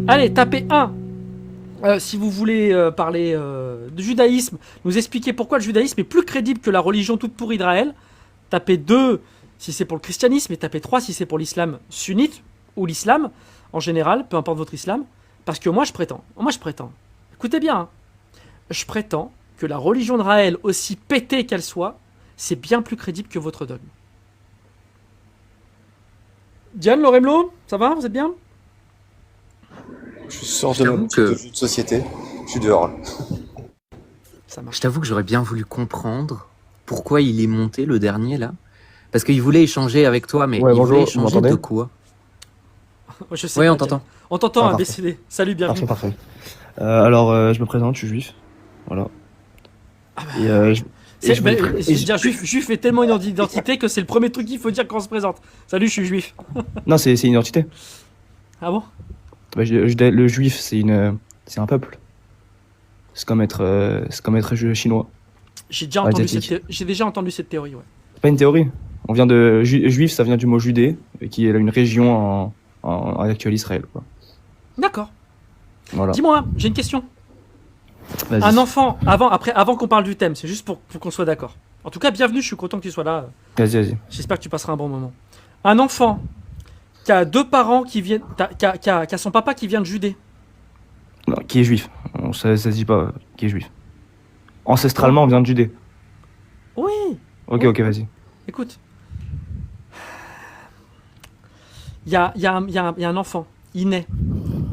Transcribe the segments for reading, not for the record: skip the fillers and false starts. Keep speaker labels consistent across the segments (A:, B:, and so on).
A: Allez, tapez 1 si vous voulez parler de judaïsme, nous expliquer pourquoi le judaïsme est plus crédible que la religion toute pourrie d'Israël. Tapez 2 si c'est pour le christianisme et tapez 3 si c'est pour l'islam sunnite ou l'islam en général, peu importe votre islam. Parce que moi je prétends, écoutez bien, hein, je prétends que la religion d'Israël, aussi pétée qu'elle soit, c'est bien plus crédible que votre dogme. Diane, Loremlo, ça va, vous êtes bien?
B: Je sors de mon petit jeu de société, je suis dehors.
A: Ça marche.
C: Je t'avoue que j'aurais bien voulu comprendre pourquoi il est monté le dernier là. Parce qu'il voulait échanger avec toi, mais
D: Ouais,
C: il
D: bonjour,
C: voulait
D: vous
C: échanger
D: m'entendez
C: de quoi?
A: Je sais
C: Oui,
A: pas,
C: on t'entend.
A: On t'entend,
D: Ah, parfait.
A: imbécile. Salut, bienvenue.
D: Parfait. Alors, je me présente, je suis juif. Voilà. Et
A: C'est dire juif est tellement une identité que c'est le premier truc qu'il faut dire quand on se présente. Salut, je suis juif.
D: Non, c'est une identité.
A: Ah bon?
D: Bah, le juif, c'est un peuple. C'est comme être chinois.
A: J'ai déjà entendu cette théorie, ouais.
D: C'est pas une théorie. On vient de juif, ça vient du mot Judée, qui est une région en actuel Israël, quoi.
A: D'accord.
D: Voilà.
A: Dis-moi, j'ai une question.
D: Vas-y.
A: Un enfant, avant qu'on parle du thème, c'est juste pour qu'on soit d'accord. En tout cas, bienvenue, je suis content que tu sois là.
D: Vas-y.
A: J'espère que tu passeras un bon moment. Un enfant qui a deux parents qui viennent, qui a son papa qui vient de Judée.
D: Non, qui est juif. Ça se dit pas qui est juif. Ancestralement, on vient de Judée.
A: Oui.
D: Ok, vas-y.
A: Écoute, il y a un enfant, il naît.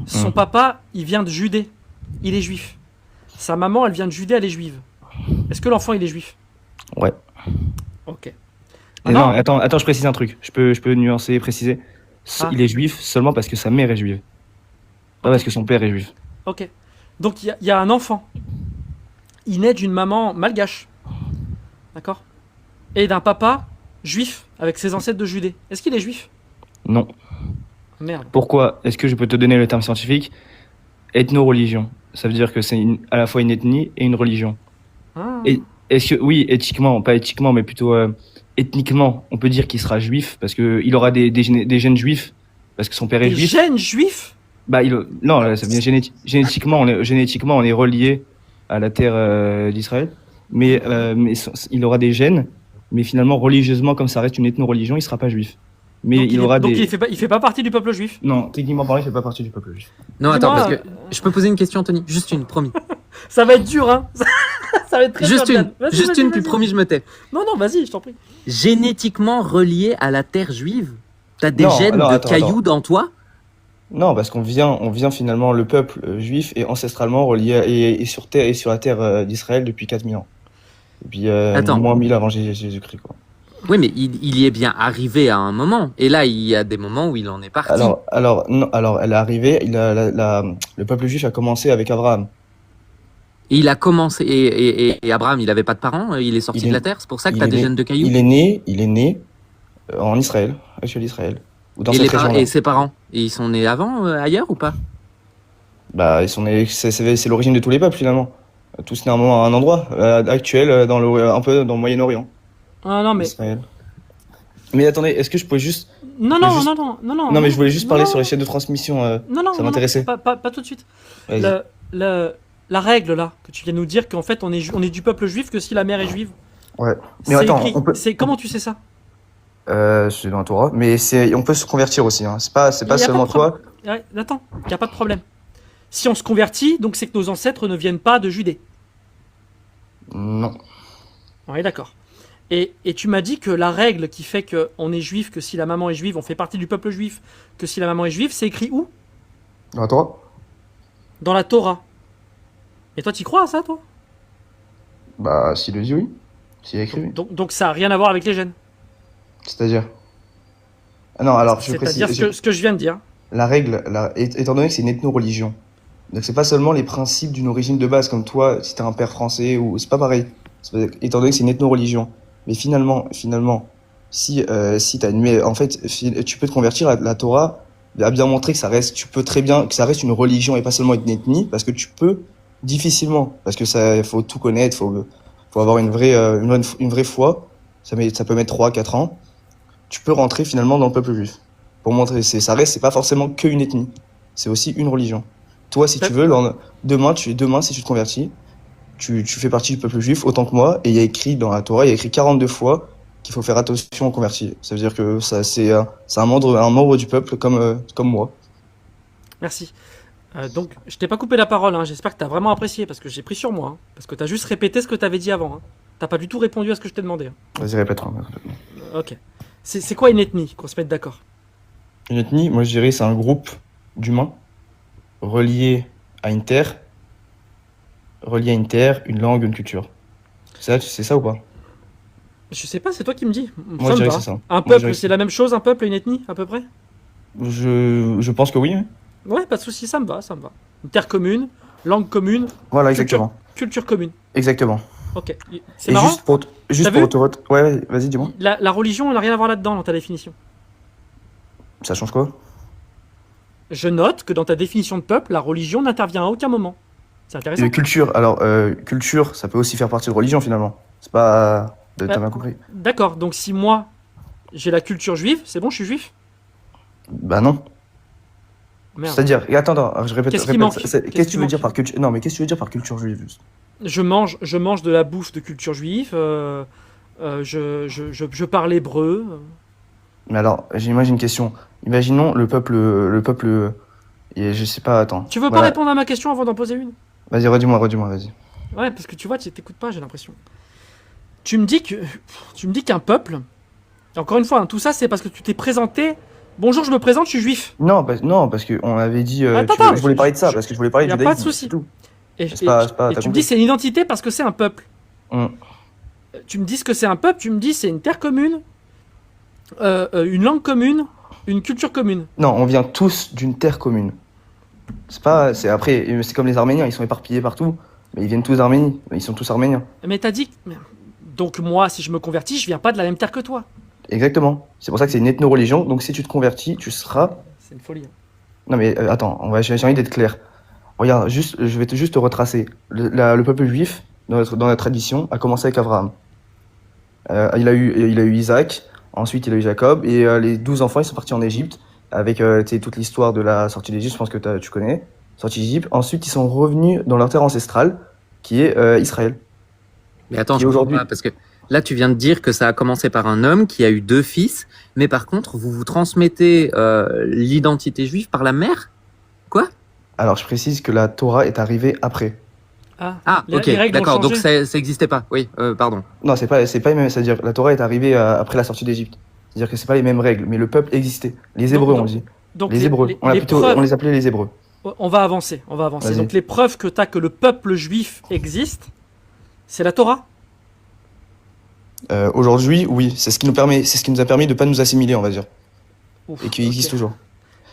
A: Son papa, il vient de Judée. Il est juif. Sa maman, elle vient de Judée, elle est juive. Est-ce que l'enfant, il est juif?
D: Ouais.
A: Ok.
D: Et non, attends, je précise un truc. Je peux nuancer et préciser. Il est juif seulement parce que sa mère est juive. Pas parce que son père est juif.
A: Ok. Donc il y a un enfant. Il naît d'une maman malgache. D'accord? Et d'un papa juif avec ses ancêtres de Judée. Est-ce qu'il est juif?
D: Non.
A: Merde.
D: Pourquoi? Est-ce que je peux te donner le terme scientifique? Ethno-religion. Ça veut dire que c'est à la fois une ethnie et une religion.
A: Ah.
D: Et est-ce que, oui, éthiquement, pas éthiquement, mais plutôt ethniquement, on peut dire qu'il sera juif parce qu'il aura des gènes juifs, parce que son père est
A: Des
D: juif.
A: gènes juifs?
D: Bah, non, ça vient génétiquement, on est relié à la terre d'Israël, mais il aura des gènes, mais finalement, religieusement, comme ça reste une ethno-religion, il sera pas juif. Mais
A: donc
D: il
A: fait pas partie du peuple juif.
D: Non, techniquement parlé, il fait pas partie du peuple juif.
C: Non, attends,
A: Dis-moi,
C: parce que je peux poser une question, Anthony. Juste une, promis.
A: Ça va être dur, hein. Ça va être très
C: Juste
A: dur.
C: une,
A: Vas-y,
C: puis promis, je me tais.
A: Non, vas-y, je t'en prie.
C: Génétiquement relié à la terre juive? T'as des
D: Non,
C: gènes
D: alors,
C: de
D: attends.
C: cailloux dans toi?
D: Non, parce qu'on vient finalement, le peuple juif est ancestralement relié et sur terre et sur la terre d'Israël depuis 4000 ans. Depuis moins 1000 avant Jésus-Christ, quoi.
C: Oui, mais il y est bien arrivé à un moment. Et là, il y a des moments où il en est parti.
D: Alors, elle est arrivée, le peuple juif a commencé avec Abraham.
C: Et il a commencé. Et Abraham, il avait pas de parents, il est sorti de la terre. C'est pour ça que t'as des gènes de cailloux.
D: Il est né en Israël, actuel Israël. Ou dans cette région-là.
C: Et ses parents, ils sont nés avant, ailleurs ou pas?
D: Bah, ils sont nés, c'est l'origine de tous les peuples finalement. Tous nés à un endroit actuel, un peu dans le Moyen-Orient.
A: Ah non, mais.
D: Israël. Mais attendez, est-ce que je pouvais juste.
A: Non,
D: mais je voulais juste parler sur les chaînes de transmission. Ça m'intéressait.
A: Pas tout de suite.
D: Vas-y.
A: La règle là, que tu viens de nous dire qu'en fait on est du peuple juif que si la mère est juive.
D: Ouais. Mais attends,
A: comment tu sais ça?
D: C'est dans la Torah, mais on peut se convertir aussi. Hein. C'est pas seulement toi.
A: Ouais, attends, y a pas de problème. Si on se convertit, donc c'est que nos ancêtres ne viennent pas de Judée.
D: Non.
A: Ouais, d'accord. Et tu m'as dit que la règle qui fait qu'on est juif, que si la maman est juive, on fait partie du peuple juif, que si la maman est juive, c'est écrit où?
D: Dans la Torah.
A: Dans la Torah. Et toi, t'y crois à ça, toi?
D: Bah, s'il le dit, oui. S'il est écrit, oui.
A: Donc ça n'a rien à voir avec les gènes.
D: C'est-à-dire? Ah non, alors, je précise.
A: C'est-à-dire ce que je viens de dire.
D: La règle, étant donné que c'est une ethno-religion, donc c'est pas seulement les principes d'une origine de base, comme toi, si t'as un père français, ou c'est pas pareil. Étant donné que c'est une ethno-religion. Mais finalement,
B: si t'as en fait, tu peux te convertir. La Torah a bien montré que que ça reste une religion et pas seulement une ethnie, parce que tu peux difficilement, parce que il faut tout connaître, faut avoir une vraie foi. Ça peut mettre 3, 4 ans. Tu peux rentrer finalement dans le peuple juif. Pour montrer, c'est pas forcément qu'une ethnie. C'est aussi une religion. Toi, si tu veux, demain, si tu te convertis, tu fais partie du peuple juif autant que moi, et il y a écrit dans la Torah, il y a écrit 42 fois qu'il faut faire attention aux convertis. Ça veut dire que c'est un membre du peuple comme moi.
A: Merci. Donc, je t'ai pas coupé la parole, hein. J'espère que tu as vraiment apprécié, parce que j'ai pris sur moi, hein. Parce que tu as juste répété ce que tu avais dit avant. Hein. T'as pas du tout répondu à ce que je t'ai demandé. Hein.
B: Vas-y, répète.
A: Ok. C'est quoi une ethnie, qu'on se mette d'accord?
B: Une ethnie, moi je dirais, c'est un groupe d'humains reliés à une terre, une langue, une culture. C'est ça ou pas?
A: Je sais pas, c'est toi qui me dis.
B: Moi je
A: me
B: dirais
A: va.
B: que c'est ça.
A: Un peuple, c'est la même chose, un peuple et une ethnie, à peu près?
B: Je pense que oui.
A: Ouais, pas de souci, ça me va. Une terre commune, langue commune,
B: Voilà, exactement.
A: culture commune.
B: Exactement.
A: Ok. C'est marrant.
B: Juste
A: T'as
B: pour te... Ouais, vas-y, dis-moi.
A: La religion, elle n'a rien à voir là-dedans, dans ta définition.
B: Ça change quoi?
A: Je note que dans ta définition de peuple, la religion n'intervient à aucun moment. C'est intéressant.
B: Et culture, alors, culture, ça peut aussi faire partie de religion finalement. C'est pas... T'as bien compris.
A: D'accord, donc si moi, j'ai la culture juive, c'est bon, je suis juif?
B: Bah non.
A: Merde.
B: C'est-à-dire, attends, je répète.
A: Qu'est-ce qui manque?
B: Qu'est-ce que tu veux dire par culture? Non, mais qu'est-ce que tu veux dire par culture juive juste?
A: Je mange de la bouffe de culture juive, je parle hébreu.
B: Mais alors, j'imagine une question. Imaginons le peuple, et je sais pas, attends.
A: Tu veux pas répondre à ma question avant d'en poser une?
B: Vas-y, redis-moi, vas-y.
A: Ouais, parce que tu vois, tu t'écoutes pas, j'ai l'impression. Tu me dis qu'un peuple, et encore une fois, hein, tout ça c'est parce que tu t'es présenté. Bonjour, je me présente, je suis juif.
B: Non, parce qu'on avait dit.
A: Attends,
B: je voulais parler de ça, parce que je voulais parler
A: y a
B: du
A: pas de
B: judaïsme.
A: souci.
B: C'est tout.
A: Et
B: tu me
A: dis c'est une identité parce que c'est un peuple.
B: Mm.
A: Tu me dis ce que c'est un peuple, tu me dis c'est une terre commune, une langue commune, une culture commune.
B: Non, on vient tous d'une terre commune. C'est comme les Arméniens, ils sont éparpillés partout, mais ils viennent tous d'Arménie, ils sont tous arméniens.
A: Mais t'as dit. Donc moi, si je me convertis, je viens pas de la même terre que toi.
B: Exactement. C'est pour ça que c'est une ethno-religion, donc si tu te convertis, tu seras.
A: C'est une folie. Hein.
B: Non mais attends, j'ai envie d'être clair. Regarde, je vais juste te retracer. Le peuple juif, dans la tradition, a commencé avec Abraham. Il a eu Isaac, ensuite il a eu Jacob, et les 12 enfants, ils sont partis en Égypte, avec toute l'histoire de la sortie d'Égypte, je pense que tu connais, sortie d'Égypte. Ensuite, ils sont revenus dans leur terre ancestrale, qui est Israël.
C: Mais attends, je comprends pas, parce que là, tu viens de dire que ça a commencé par un homme qui a eu 2 fils, mais par contre, vous transmettez l'identité juive par la mère? Quoi?
B: Alors, je précise que la Torah est arrivée après.
C: Ah, ok, d'accord, donc ça n'existait pas, oui, pardon.
B: Non, c'est pas les mêmes, c'est-à-dire la Torah est arrivée après la sortie d'Égypte. C'est-à-dire que c'est pas les mêmes règles, mais le peuple existait. Les Hébreux, on dit.
A: Donc
B: les Hébreux. On les appelait les Hébreux.
A: On va avancer.
B: Vas-y.
A: Donc les preuves que tu as que le peuple juif existe, c'est la Torah?
B: Aujourd'hui, oui, c'est ce qui nous a permis de pas nous assimiler, on va dire.
A: Ouf,
B: et qui existe toujours.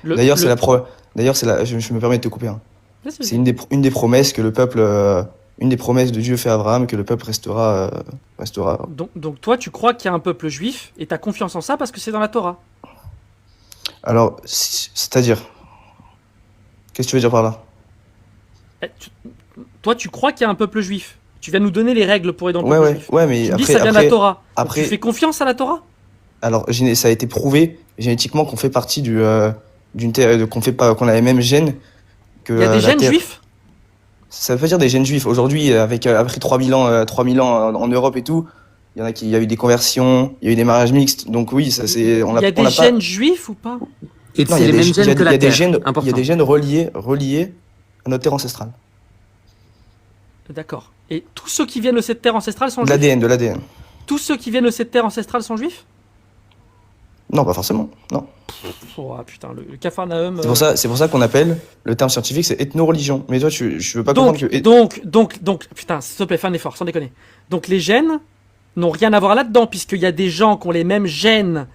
A: Le-
B: D'ailleurs,
A: le-
B: c'est la pro. D'ailleurs, je me permets de te couper. Hein.
A: Vas-y,
B: C'est une des promesses que le peuple, une des promesses de Dieu fait à Abraham, que le peuple restera.
A: Donc toi, tu crois qu'il y a un peuple juif et tu as confiance en ça parce que c'est dans la Torah?
B: Alors, c'est-à-dire, qu'est-ce que tu veux dire par là?
A: Toi, tu crois qu'il y a un peuple juif? Tu viens nous donner les règles pour aider dans le peuple juif.
B: Ouais, mais
A: Tu me dis
B: après,
A: que ça vient de la Torah. Donc
B: après-
A: tu fais confiance à la Torah?
B: alors, ça a été prouvé génétiquement qu'on fait partie d'une terre, qu'on a les mêmes gènes que.
A: Il y a des
B: la
A: gènes
B: Terre.
A: juifs?
B: Ça veut pas dire des gènes juifs. Aujourd'hui, après 3000 ans, en Europe et tout, il y a eu des conversions, il y a eu des mariages mixtes. Donc oui, ça c'est.
A: Il y a des gènes juifs ou pas?
C: Et
B: Non,
C: c'est les mêmes gènes que la Terre.
B: Il y
C: Important.
B: a des gènes reliés à notre terre ancestrale.
A: D'accord. Et tous ceux qui viennent de cette terre ancestrale sont
B: De
A: juifs?
B: l'ADN.
A: Tous ceux qui viennent de cette terre ancestrale sont juifs?
B: Non, pas forcément. Non.
A: Oh putain, le Capharnaüm.
B: C'est pour ça qu'on appelle le terme scientifique, c'est ethno-religion. Mais toi, je veux pas comprendre que.
A: Donc, putain, s'il te plaît, fais un effort, sans déconner. Donc les gènes n'ont rien à voir là-dedans, puisqu'il y a des gens qui ont les mêmes gènes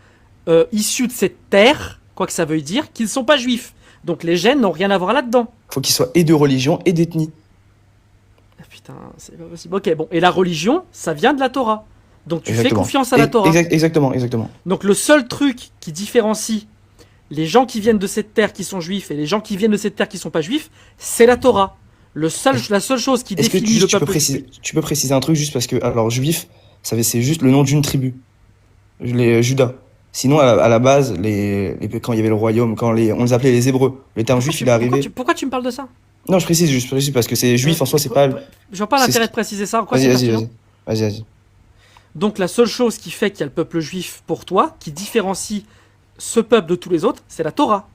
A: issus de cette terre, quoi que ça veuille dire, qui ne sont pas juifs. Donc les gènes n'ont rien à voir là-dedans.
B: Faut qu'ils soient et de religion et d'ethnie.
A: Ah, putain, c'est pas possible. Ok, bon, et la religion, ça vient de la Torah. Donc tu fais
B: Exactement.
A: confiance à la Torah.
B: Exactement.
A: Donc le seul truc qui différencie les gens qui viennent de cette terre qui sont juifs et les gens qui viennent de cette terre qui sont pas juifs, c'est la Torah. La seule chose qui
B: Est-ce que
A: définit le peuple
B: tu peux préciser un truc juste parce que, alors, juif, c'est juste le nom d'une tribu. Les Judas. Sinon, à la base, quand il y avait le royaume, on les appelait les Hébreux. Le terme juif, il est arrivé.
A: Pourquoi tu me parles de ça?
B: Non, je précise juste parce que c'est juif en soi, c'est pas.
A: Je vois pas
B: c'est
A: l'intérêt
B: ce
A: de préciser ça. En quoi
B: Vas-y,
A: c'est
B: vas-y,
A: pertinent?
B: vas-y.
A: Donc la seule chose qui fait qu'il y a le peuple juif pour toi, qui différencie ce peuple de tous les autres, c'est la Torah.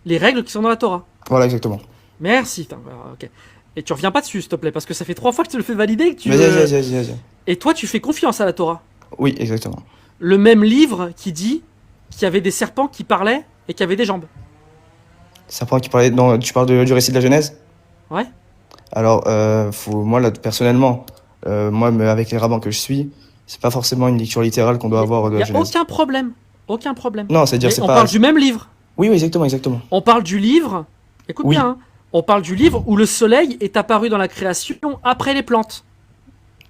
A: Les règles qui sont dans la Torah.
B: Voilà, exactement.
A: Merci. Ok. Et tu reviens pas dessus, s'il te plaît, parce que ça fait 3 fois que tu le fais valider. Et que
B: Vas-y.
A: Et toi, tu fais confiance à la Torah.
B: Oui, exactement.
A: Le même livre qui dit qu'il y avait des serpents qui parlaient et qui avaient des jambes.
B: Serpent qui parlait. Tu parles du récit de la Genèse?
A: Ouais.
B: Alors, moi, là, personnellement, mais avec les rabbins que je suis, c'est pas forcément une lecture littérale qu'on doit avoir de
A: Il
B: la
A: n'y a
B: Genèse.
A: aucun problème.
B: Non, c'est-à-dire,
A: Mais
B: c'est
A: on
B: pas.
A: parle du même livre.
B: Oui, exactement.
A: On parle du livre. Écoute
B: Oui.
A: bien. Hein. On parle du livre où le soleil est apparu dans la création après les plantes.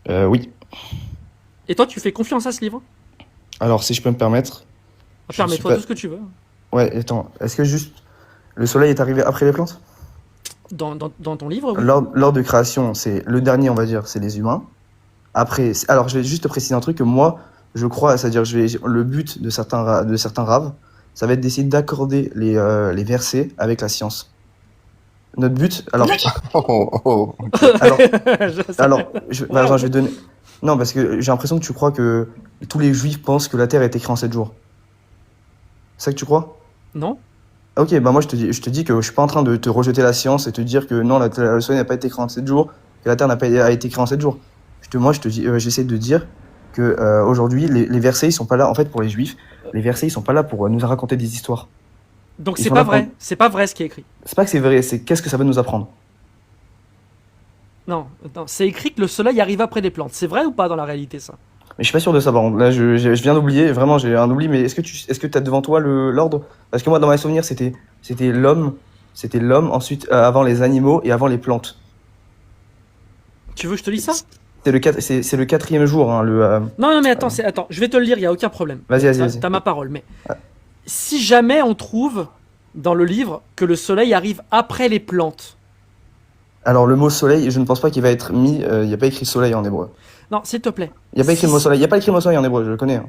B: Oui.
A: Et toi, tu fais confiance à ce livre?
B: Alors, si je peux me permettre. je
A: Permets-toi
B: suis pas-
A: tout ce que tu veux.
B: Ouais, attends. Est-ce que juste le soleil est arrivé après les plantes?
A: Dans ton livre, oui.
B: L'ordre de création, c'est le dernier, on va dire, c'est les humains. Après, alors je vais juste te préciser un truc que moi, je crois, c'est-à-dire le but de certains raves, ça va être d'essayer d'accorder les versets avec la science. Notre but, alors, alors, attends, je vais donner. Non, parce que j'ai l'impression que tu crois que tous les juifs pensent que la Terre a été créée en 7 jours. C'est ça que tu crois?
A: Non.
B: Ok, bah moi je te dis que je suis pas en train de te rejeter la science et te dire que non, le soleil n'a pas été créé en 7 jours, que la Terre a été créée en 7 jours. J'essaie de dire que aujourd'hui les versets ils sont pas là. En fait, pour les juifs, les versets ils sont pas là pour nous raconter des histoires.
A: Donc
B: Ils
A: c'est
B: sont
A: pas
B: là
A: vrai. C'est pas vrai ce qui est écrit.
B: C'est pas que c'est vrai, c'est qu'est-ce que ça va nous apprendre.
A: Non, c'est écrit que le soleil arrive après les plantes. C'est vrai ou pas dans la réalité ça?
B: Mais je suis pas sûr de ça, par contre. Là, je viens d'oublier, vraiment, j'ai un oubli. Mais est-ce que t'as devant toi l'ordre? Parce que moi, dans mes souvenirs, c'était l'homme, ensuite avant les animaux et avant les plantes.
A: Tu veux que je te lise ça?
B: C'est le 4e jour, hein,
A: Non, mais attends, je vais te le lire, il y a aucun problème.
B: Vas-y.
A: T'as ma parole, mais si jamais on trouve dans le livre que le soleil arrive après les plantes.
B: Alors le mot soleil, je ne pense pas qu'il va être mis. Il n'y a pas écrit soleil en hébreu.
A: Non, s'il te plaît.
B: Il n'y a pas écrit le mot soleil. Il n'y a pas écrit le mot soleil en hébreu, je le connais. Hein.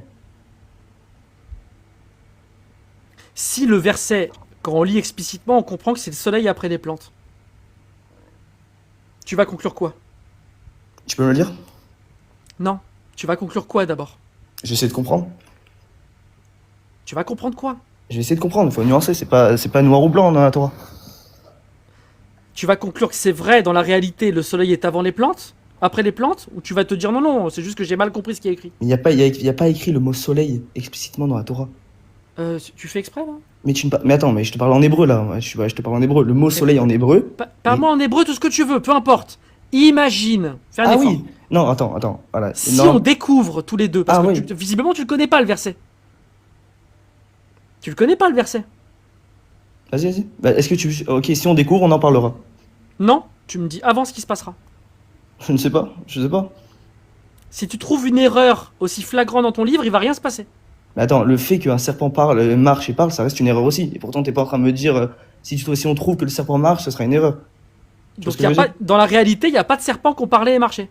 A: Si le verset, quand on lit explicitement, on comprend que c'est le soleil après les plantes. Tu vas conclure quoi?
B: Tu peux me le dire?
A: Non. Tu vas conclure quoi d'abord?
B: J'essaie de comprendre.
A: Tu vas comprendre quoi?
B: Je vais essayer de comprendre. Il faut nuancer. C'est pas noir ou blanc dans la Torah.
A: Tu vas conclure que c'est vrai, dans la réalité, le soleil est avant les plantes? Après les plantes? Ou tu vas te dire non, c'est juste que j'ai mal compris ce qui est écrit?
B: Il n'y a pas écrit le mot soleil explicitement dans la Torah.
A: Tu fais exprès là?
B: Mais attends, mais je te parle en hébreu là. Je te parle en hébreu. Le mot soleil en hébreu.
A: Parle-moi en hébreu tout ce que tu veux, peu importe. Imagine. Fais un effort.
B: Oui. Non, attends. Voilà.
A: Si
B: non.
A: on découvre tous les deux, parce que
B: oui.
A: visiblement tu le connais pas le verset. Tu le connais pas le verset?
B: Vas-y. Bah, est-ce que ok, si on découvre, on en parlera.
A: Non, tu me dis avant ce qui se passera.
B: Je ne sais pas.
A: Si tu trouves une erreur aussi flagrante dans ton livre, il va rien se passer.
B: Mais attends, le fait qu'un serpent marche et parle, ça reste une erreur aussi. Et pourtant, t'es pas en train de me dire si on trouve que le serpent marche, ce sera une erreur.
A: Donc dans la réalité, il n'y a pas de serpent qui ont parlé et marché.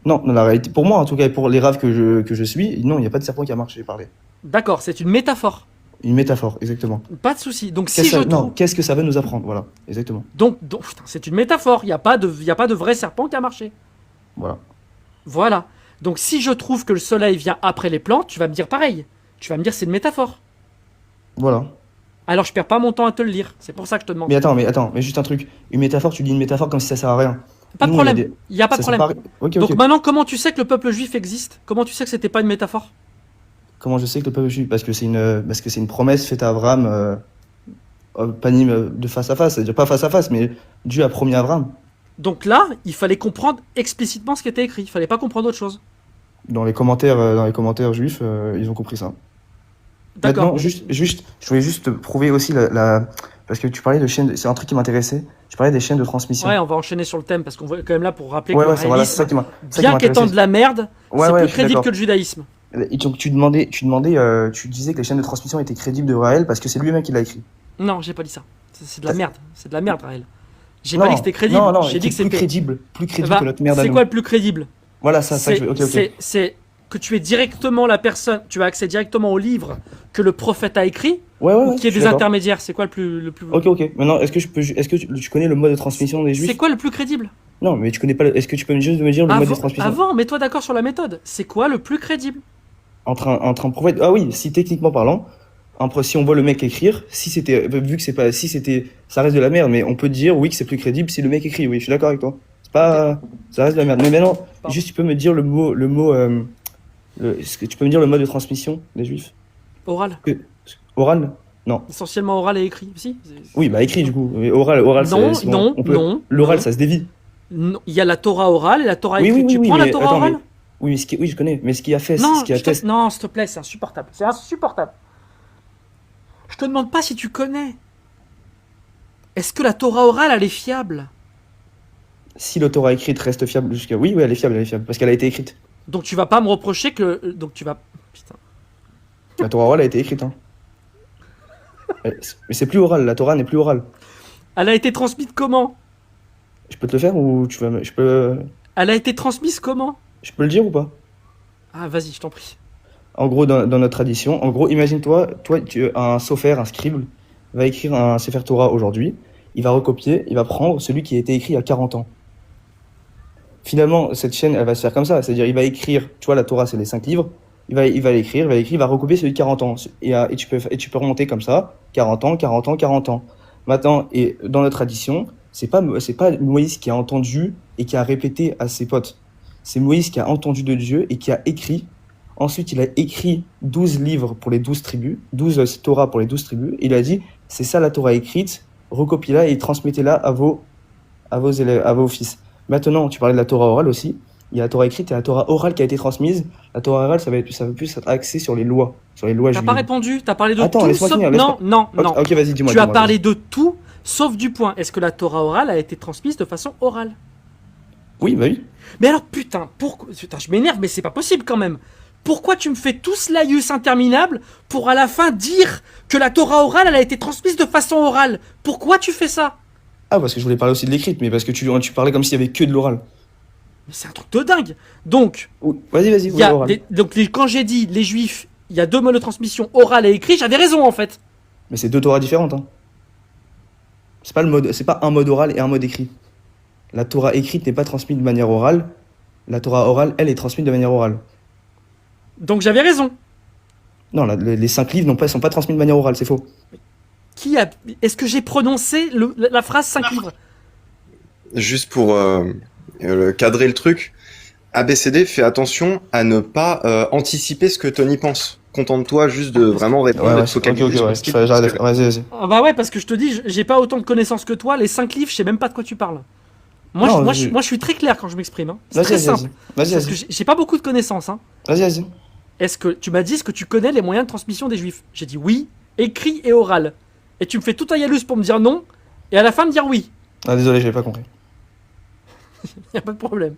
B: Non, dans la réalité, pour moi en tout cas, pour les raves que je suis, non, il n'y a pas de serpent qui a marché et parlé.
A: D'accord, c'est une métaphore.
B: Une métaphore, exactement.
A: Pas de souci. Donc
B: qu'est-ce que ça va nous apprendre? Voilà, exactement.
A: Donc putain, c'est une métaphore. Il n'y a pas de vrai serpent qui a marché. Voilà. Donc si je trouve que le soleil vient après les plantes, tu vas me dire pareil. Tu vas me dire c'est une métaphore.
B: Voilà.
A: Alors je perds pas mon temps à te le lire. C'est pour ça que je te demande.
B: Mais attends, mais juste un truc. Une métaphore, tu dis une métaphore comme si ça sert à rien.
A: Pas de problème. Il n'y a pas de problème.
B: Okay,
A: donc maintenant, comment tu sais que le peuple juif existe? Comment tu sais que c'était pas une métaphore?
B: Comment je sais que le peuple juif? Parce que c'est une promesse faite à Abraham, de face à face. C'est-à-dire pas face à face, mais Dieu a promis à Abraham.
A: Donc là, il fallait comprendre explicitement ce qui était écrit. Il fallait pas comprendre autre chose.
B: Dans les commentaires juifs, ils ont compris ça.
A: D'accord.
B: Maintenant, je voulais juste prouver aussi parce que tu parlais de chaînes, c'est un truc qui m'intéressait. Tu parlais des chaînes de transmission.
A: Ouais, on va enchaîner sur le thème parce qu'on va quand même là pour rappeler
B: Ouais,
A: que le
B: ouais, voilà, c'est ça
A: raélisme,
B: qui
A: bien qu'étant
B: m'intéressait.
A: de la merde,
B: Ouais,
A: c'est
B: ouais,
A: plus
B: je suis
A: crédible
B: d'accord.
A: que le judaïsme.
B: Et donc tu disais que les chaînes de transmission étaient crédibles de Raël parce que c'est lui-même qui l'a écrit.
A: Non, j'ai pas dit ça. C'est de la merde. C'est de la merde, Raël. J'ai
B: Non,
A: pas dit que c'était crédible.
B: non,
A: J'ai dit que
B: plus
A: c'était.
B: crédible
A: Bah,
B: que notre merde à
A: c'est
B: nous.
A: quoi le plus crédible?
B: Voilà, ça que je veux. Ok.
A: C'est que tu es directement la personne, tu as accès directement au livre que le prophète a écrit,
B: Ouais,
A: ou qu'il y ait
B: je suis
A: des
B: d'accord.
A: intermédiaires. C'est quoi le plus.
B: Ok. Maintenant, est-ce que tu connais le mode de transmission des
A: C'est
B: juifs?
A: quoi le plus crédible?
B: Non, mais tu connais pas. Est-ce que tu peux juste me dire le mode de transmission?
A: Avant, mets-toi d'accord sur la méthode. C'est quoi le plus crédible?
B: Entre un prophète. Ah oui, si techniquement parlant, si on voit le mec écrire, vu que c'est pas, si c'était, ça reste de la merde, mais on peut dire oui que c'est plus crédible si le mec écrit. Oui, je suis d'accord avec toi. C'est pas, ça reste de la merde. Mais maintenant,
A: Pardon.
B: juste tu peux me dire est-ce que tu peux me dire le mode de transmission des juifs?
A: Oral.
B: Oral? Non.
A: Essentiellement oral et écrit. Si.
B: Oui, bah écrit du coup. Mais oral,
A: Non,
B: c'est
A: non,
B: on peut-
A: non.
B: L'oral,
A: non.
B: ça se dévie.
A: Non, il y a la Torah orale et la Torah
B: Oui,
A: écrite.
B: oui,
A: Tu
B: oui,
A: prends la
B: mais
A: Torah
B: attends,
A: orale?
B: Oui, je connais. Mais ce qui a fait,
A: Non,
B: ce qui a testé.
A: non, s'il te plaît, c'est insupportable. C'est insupportable. Je te demande pas si tu connais. Est-ce que la Torah orale, elle est fiable?
B: Si la Torah écrite reste fiable jusqu'à. Oui, elle est fiable, parce qu'elle a été écrite.
A: Donc tu vas pas me reprocher que. Donc tu vas. Putain.
B: La Torah orale a été écrite, hein. Mais c'est plus oral, la Torah n'est plus orale.
A: Elle a été transmise comment?
B: Je peux te le faire ou
A: Elle a été transmise comment?
B: je peux le dire ou pas?
A: Ah, vas-y, je t'en prie.
B: En gros, dans notre tradition, en gros, imagine-toi, un sofer, un scribe, va écrire un Sefer Torah aujourd'hui, il va recopier, il va prendre celui qui a été écrit il y a 40 ans. Finalement, cette chaîne, elle va se faire comme ça, c'est-à-dire il va écrire, tu vois, la Torah, c'est les 5 livres, il va l'écrire, il va recopier celui de 40 ans. Et tu peux remonter comme ça, 40 ans, 40 ans, 40 ans. Maintenant, et dans notre tradition, c'est pas Moïse qui a entendu et qui a répété à ses potes. C'est Moïse qui a entendu de Dieu et qui a écrit. Ensuite, il a écrit 12 livres pour les 12 tribus, 12 Torah pour les 12 tribus. Il a dit, c'est ça la Torah écrite, recopiez-la et transmettez-la à vos élèves, à vos fils. Maintenant, tu parlais de la Torah orale aussi. Il y a la Torah écrite et la Torah orale qui a été transmise. La Torah orale, ça va plus être axé sur les lois
A: T'as
B: juives.
A: pas répondu, t'as parlé de
B: Attends,
A: tout.
B: laisse-moi
A: sauf...
B: finir,
A: Non, non, non.
B: Ok, vas-y, dis-moi.
A: Tu as
B: dis-moi,
A: parlé de tout, sauf du point. Est-ce que la Torah orale a été transmise de façon orale?
B: Oui, bah oui.
A: Mais alors, putain, pourquoi... Putain, je m'énerve, mais c'est pas possible quand même. Pourquoi tu me fais tout ce laïus interminable pour à la fin dire que la Torah orale, elle a été transmise de façon orale? Pourquoi tu fais ça?
B: Ah, parce que je voulais parler aussi de l'écrite, mais parce que tu parlais comme s'il y avait que de l'oral.
A: Mais c'est un truc de dingue. Donc,
B: Vas-y,
A: il y a
B: l'oral.
A: quand j'ai dit les juifs, il y a deux modes de transmission, orale et écrit, j'avais raison en fait.
B: Mais c'est deux Torahs différentes, hein. C'est pas un mode oral et un mode écrit. La Torah écrite n'est pas transmise de manière orale. La Torah orale, elle, est transmise de manière orale.
A: Donc j'avais raison.
B: Non, les 5 livres sont pas transmis de manière orale, c'est faux.
A: Est-ce que j'ai prononcé la phrase 5 livres?
E: Juste pour cadrer le truc, ABCD, fais attention à ne pas anticiper ce que Tony pense. Contente-toi juste de vraiment répondre et de focaliser sur ce qu'il dit, parce que-
B: Vas-y.
A: Ah bah ouais, parce que je te dis, j'ai pas autant de connaissances que toi. Les 5 livres, je sais même pas de quoi tu parles. Moi,
B: Non,
A: je suis très clair quand je m'exprime. Hein. C'est
B: Vas-y,
A: très
B: vas-y,
A: simple.
B: vas-y.
A: Parce que j'ai pas beaucoup de connaissances. Hein.
B: Vas-y.
A: Est-ce que tu m'as dit, est-ce que tu connais les moyens de transmission des juifs? J'ai dit oui, écrit et oral. Et tu me fais tout un yalus pour me dire non, et à la fin me dire oui.
B: Ah, désolé, j'avais pas compris.
A: Y a pas de problème.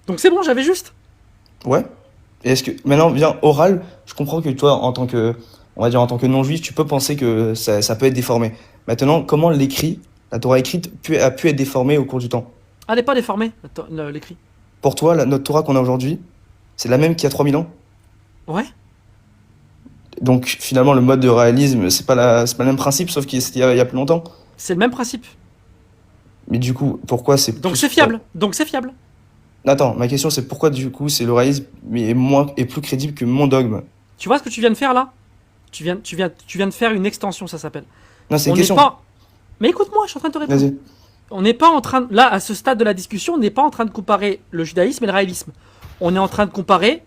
A: Donc c'est bon, j'avais juste.
B: Ouais. Et est-ce que maintenant, bien oral, je comprends que toi, en tant que non-juif, tu peux penser que ça peut être déformé. Maintenant, comment l'écrit, la Torah écrite, a pu être déformée au cours du temps?
A: Elle n'est pas déformée, l'écrit.
B: Pour toi, notre Torah qu'on a aujourd'hui, c'est la même qu'il y a 3000 ans?
A: Ouais.
B: Donc finalement, le mode de réalisme, c'est pas le même principe, sauf qu'il y a plus longtemps.
A: C'est le même principe.
B: Mais du coup, pourquoi c'est
A: Donc
B: plus-
A: c'est fiable. Donc c'est fiable.
B: Attends, ma question c'est pourquoi du coup c'est le réalisme est plus crédible que mon dogme?
A: Tu vois ce que tu viens de faire là? Tu viens de faire une extension, ça s'appelle.
B: Non, c'est
A: On
B: une
A: n'est
B: question.
A: pas. Mais écoute-moi, je suis en train de te répondre.
B: Vas-y.
A: On n'est pas en train là, à ce stade de la discussion, on n'est pas en train de comparer le judaïsme et le raélisme. On est en train de comparer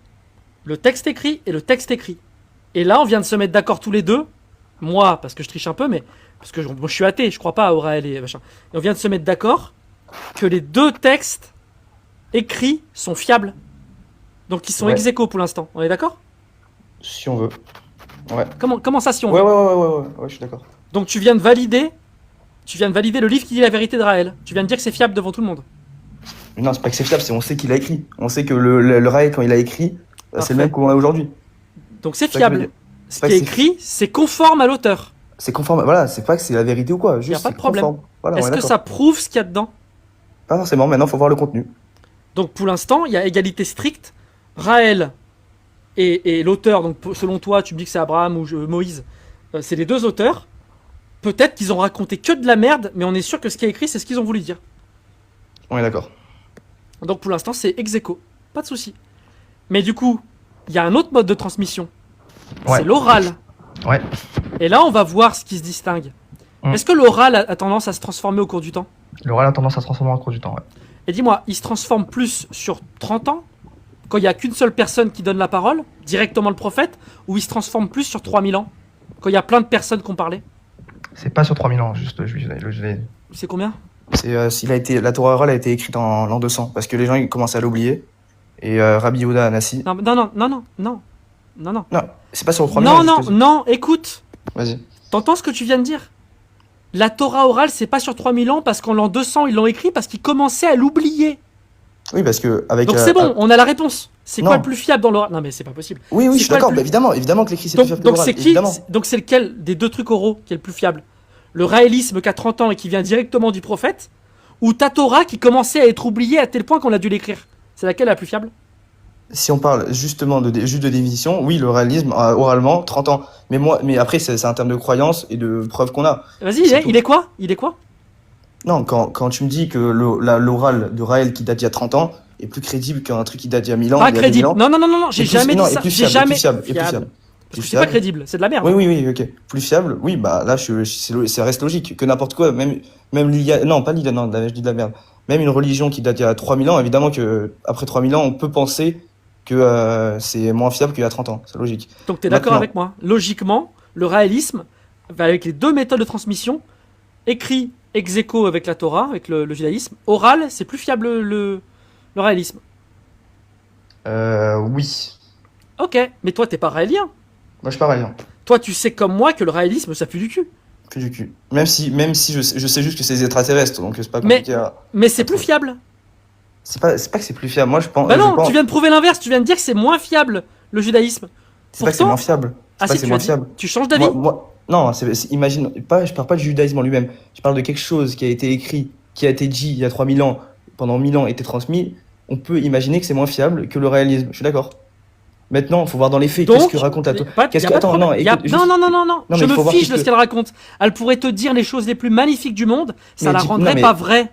A: le texte écrit et le texte écrit. Et là, on vient de se mettre d'accord tous les deux. Moi, parce que je triche un peu, mais parce que moi, je suis athée, je crois pas à Raël et machin. Et on vient de se mettre d'accord que les deux textes écrits sont fiables. Donc ils sont
B: Ouais.
A: ex aequo pour l'instant. On est d'accord?
B: Si on veut. Ouais.
A: Comment ça si on
B: Ouais,
A: veut?
B: ouais, je suis d'accord.
A: Donc tu viens de valider Tu viens de valider le livre qui dit la vérité de Raël. Tu viens de dire que c'est fiable devant tout le monde.
B: Non, c'est pas que c'est fiable, c'est on sait qu'il a écrit. On sait que le Raël, quand il a écrit, c'est le même qu'on a aujourd'hui.
A: Donc c'est fiable. Ce qui est écrit, c'est conforme à l'auteur.
B: C'est conforme, voilà, c'est pas que c'est la vérité ou quoi.
A: Il n'y a
B: Juste,
A: pas de problème.
B: Voilà,
A: Est-ce que ça prouve ce qu'il y a dedans?
B: Pas forcément, maintenant, faut voir le contenu.
A: Donc pour l'instant, il y a égalité stricte. Raël et l'auteur, donc selon toi, tu me dis que c'est Abraham ou Moïse, c'est les deux auteurs. Peut-être qu'ils ont raconté que de la merde, mais on est sûr que ce qui est écrit, c'est ce qu'ils ont voulu dire.
B: On est d'accord.
A: Donc pour l'instant, c'est ex aequo. Pas de souci. Mais du coup, il y a un autre mode de transmission.
D: Ouais.
A: C'est l'oral.
D: Ouais.
A: Et là, on va voir ce qui se distingue. Est-ce que l'oral a tendance à se transformer au cours du temps?
D: L'oral a tendance à se transformer au cours du temps, ouais.
A: Et dis-moi, il se transforme plus sur 30 ans, quand il n'y a qu'une seule personne qui donne la parole, directement le prophète, ou il se transforme plus sur 3000 ans, quand il y a plein de personnes qui ont parlé?
D: C'est pas sur 3000 ans, juste,
A: C'est combien?
B: La Torah orale a été écrite en l'an 200, parce que les gens ils commençaient à l'oublier. Et Rabbi Yehuda Anassi.
A: Non,
B: Non, c'est pas sur 3000 ans.
A: Non, écoute.
B: Vas-y.
A: T'entends ce que tu viens de dire? La Torah orale, c'est pas sur 3000 ans, parce qu'en l'an 200, ils l'ont écrit, parce qu'ils commençaient à l'oublier.
B: Oui, parce que avec.
A: Donc c'est bon, on a la réponse. C'est quoi
B: Non.
A: le plus fiable dans l'oral? Non, mais c'est pas possible.
B: Oui,
A: C'est
B: je suis
A: quoi le
B: d'accord.
A: plus-
B: Bah, évidemment que l'écrit c'est plus fiable que
A: Donc
B: l'oral.
A: c'est qui?
B: Évidemment.
A: Donc c'est lequel des deux trucs oraux qui est le plus fiable? Le raélisme qui a 30 ans et qui vient directement du prophète, ou ta Torah qui commençait à être oubliée à tel point qu'on a dû l'écrire? C'est laquelle la plus fiable?
B: Si on parle justement juste de définition, oui, le réalisme, oralement, 30 ans. Mais après, c'est un terme de croyance et de preuve qu'on a.
A: Vas-y, il est quoi?
B: Non, quand tu me dis que l'oral de Raël qui date d'il y a 30 ans est plus crédible qu'un truc qui date d'il y a 1000 ans.
A: Pas
B: il y a
A: crédible.
B: 2000 ans,
A: Non, j'ai jamais dit ça. J'ai jamais.
B: Plus fiable.
A: Parce que c'est pas crédible, c'est de la merde.
B: Oui, ok. Plus fiable, oui, bah là, ça reste logique. Que n'importe quoi, même l'IA, non, pas l'IA, non, je dis de la merde. Même une religion qui date d'il y a 3000 ans, évidemment que après 3000 ans, on peut penser que c'est moins fiable qu'il y a 30 ans. C'est logique.
A: Donc t'es d'accord avec moi? Logiquement, le raélisme, avec les deux méthodes de transmission, écrit ex aequo avec la Torah, avec le judaïsme, oral, c'est plus fiable le raélisme.
B: Oui.
A: Ok, mais toi t'es pas raélien.
B: Moi, je suis pareil. Hein.
A: Toi tu sais comme moi que le raélisme ça pue du cul.
B: Plus du cul. Même si je sais juste que c'est des extraterrestres, donc c'est pas compliqué
A: Mais c'est plus fiable.
B: C'est pas que c'est plus fiable. Moi, je pense.
A: Bah non, tu viens de prouver l'inverse. Tu viens de dire que c'est moins fiable le judaïsme.
B: C'est pas que c'est moins fiable.
A: Ah si, tu as dit. Tu changes d'avis.
B: Non, imagine. Je parle pas du judaïsme en lui-même. Je parle de quelque chose qui a été écrit, qui a été dit il y a 3000 ans, pendant 1000 ans, été transmis. On peut imaginer que c'est moins fiable que le réalisme. Je suis d'accord. Maintenant, il faut voir dans les faits. Qu'est-ce que raconte la Torah?
A: Non. Je me fiche de ce qu'elle raconte. Elle pourrait te dire les choses les plus magnifiques du monde. Ça la rendrait pas vraie.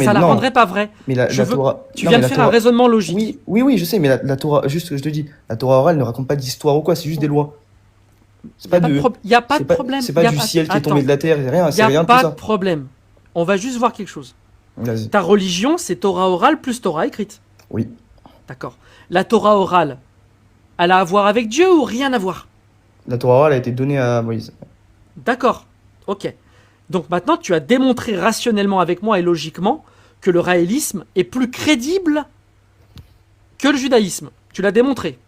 A: Ça la rendrait pas vraie.
B: Mais la Torah.
A: Tu viens de faire un raisonnement logique.
B: Oui, je sais, mais la Torah, juste je te dis, la Torah orale ne raconte pas d'histoire ou quoi, c'est juste des lois.
A: Il n'y a pas de problème.
B: C'est pas du ciel qui est tombé de la terre, c'est rien de tout ça.
A: Il n'y a pas de problème. On va juste voir quelque chose. Ta religion, c'est Torah orale plus Torah écrite.
B: Oui.
A: D'accord. La Torah orale, elle a à voir avec Dieu ou rien à voir?
B: La Torah orale a été donnée à Moïse.
A: D'accord. Ok. Donc maintenant, tu as démontré rationnellement avec moi et logiquement que le raélisme est plus crédible que le judaïsme. Tu l'as démontré.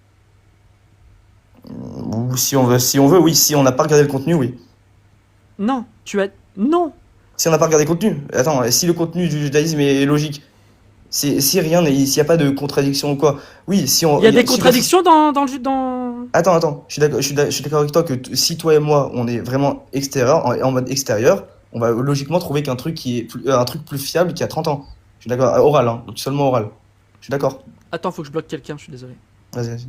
B: Ou si on veut, oui. Si on n'a pas regardé le contenu, oui.
A: Non.
B: Si on n'a pas regardé le contenu. Attends, si le contenu du judaïsme est logique, s'il n'y a pas de contradiction ou quoi. Oui, si on.
A: Il y a des contradictions dans le.
B: Attends. Je suis d'accord avec toi que si toi et moi, on est vraiment en mode extérieur, on va logiquement trouver qu'un truc un truc plus fiable qu'il y a 30 ans. Je suis d'accord. Oral, hein. Donc seulement oral. Je suis d'accord.
A: Attends, faut que je bloque quelqu'un, je suis désolé.
B: Vas-y.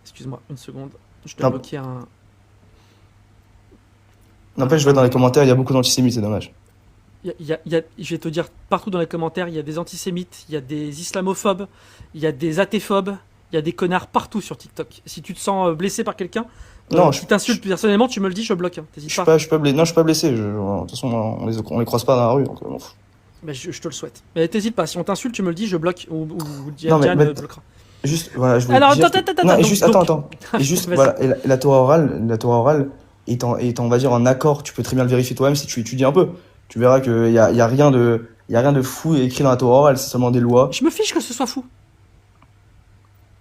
A: Excuse-moi, une seconde. Je dois bloquer un.
B: N'empêche, je vois dans les commentaires, il y a beaucoup d'antisémites, c'est dommage.
A: Je vais te dire, partout dans les commentaires, il y a des antisémites, il y a des islamophobes, il y a des athéphobes, il y a des connards partout sur TikTok. Si tu te sens blessé par quelqu'un, qui t'insulte personnellement, tu me le dis, je bloque. Hein.
B: Je suis pas blessé. De toute façon, on les croise pas dans la rue. Donc,
A: mais je te le souhaite. Mais t'hésites pas, si on t'insulte, tu me le dis, je bloque. Ou
B: Diane bloquera. Juste, voilà, je voulais
A: Alors,
B: dire
A: attends.
B: Et juste, voilà, et la Torah orale est on va dire, en accord. Tu peux très bien le vérifier toi-même si tu étudies un peu. Tu verras qu'il y a rien de fou écrit dans la Torah orale, c'est seulement des lois.
A: Je me fiche que ce soit fou.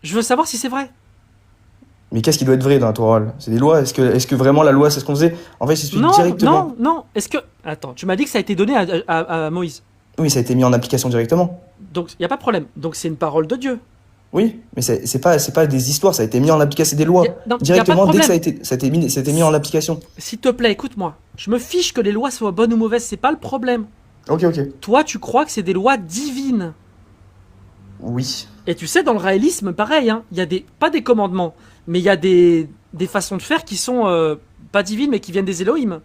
A: Je veux savoir si c'est vrai.
B: Mais qu'est-ce qui doit être vrai dans la Torah orale? C'est des lois. Est-ce que vraiment la loi, c'est ce qu'on faisait? En fait, c'est
A: Non,
B: directement.
A: non. Est-ce que... Attends, tu m'as dit que ça a été donné à Moïse.
B: Oui, ça a été mis en application directement.
A: Donc, il n'y a pas de problème. Donc, c'est une parole de Dieu.
B: Oui, mais c'est pas des histoires, ça a été mis en application, c'est des lois.
A: Non,
B: Directement,
A: y a pas de
B: dès que
A: problème.
B: ça a été mis en application.
A: S'il te plaît, écoute-moi. Je me fiche que les lois soient bonnes ou mauvaises, c'est pas le problème.
B: Ok.
A: Toi, tu crois que c'est des lois divines.
B: Oui.
A: Et tu sais, dans le réalisme, pareil, hein, il y a pas des commandements, mais il y a des façons de faire qui sont pas divines, mais qui viennent des Elohim.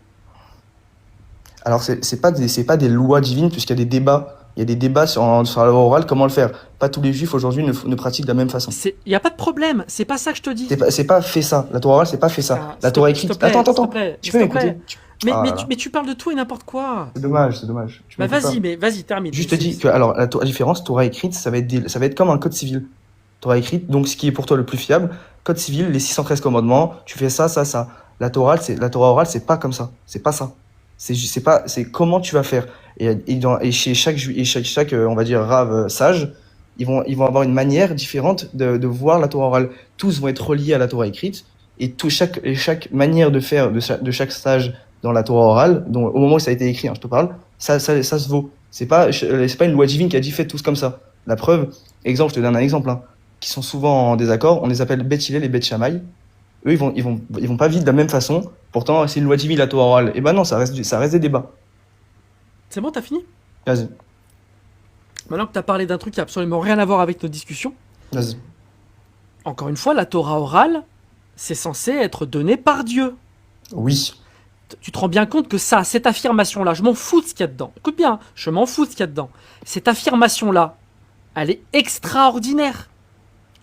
B: Alors, c'est pas des lois divines, puisqu'il y a des débats. Il y a des débats sur la loi orale, comment le faire. Pas tous les juifs aujourd'hui ne pratiquent de la même façon.
A: Il n'y a pas de problème, c'est pas ça que je te dis.
B: C'est pas fait ça. La Torah orale, c'est pas fait ça. La Torah écrite. Attends. Tu peux m'écouter?
A: Mais tu parles de tout et n'importe quoi.
B: C'est dommage.
A: Bah vas-y, termine.
B: Je te dis que alors la différence, Torah écrite, ça va être comme un code civil. Torah écrite, donc ce qui est pour toi le plus fiable, code civil, les 613 commandements, tu fais ça. La Torah orale, c'est pas comme ça. C'est pas ça. C'est comment tu vas faire. Et chez chaque on va dire rave sage, ils vont avoir une manière différente de voir la Torah orale. Tous vont être reliés à la Torah écrite, et chaque manière de faire de chaque sage dans la Torah orale, au moment où ça a été écrit, hein, je te parle, ça se vaut. C'est pas une loi divine qui a dit faites tous comme ça. La preuve, exemple, je te donne un exemple, hein, qui sont souvent en désaccord, on les appelle Beth Hillel et Beth Shammai. Eux, ils vont pas vivre de la même façon. Pourtant, c'est une loi divine, la Torah orale. Et ben non, ça reste des débats.
A: C'est bon, t'as fini?
B: Vas-y.
A: Maintenant que t'as parlé d'un truc qui a absolument rien à voir avec notre discussion,
B: Vas-y.
A: encore une fois, la Torah orale, c'est censé être donné par Dieu.
B: Oui.
A: Tu te rends bien compte que cette affirmation-là, je m'en fous de ce qu'il y a dedans. Écoute bien, je m'en fous de ce qu'il y a dedans. Cette affirmation-là, elle est extraordinaire.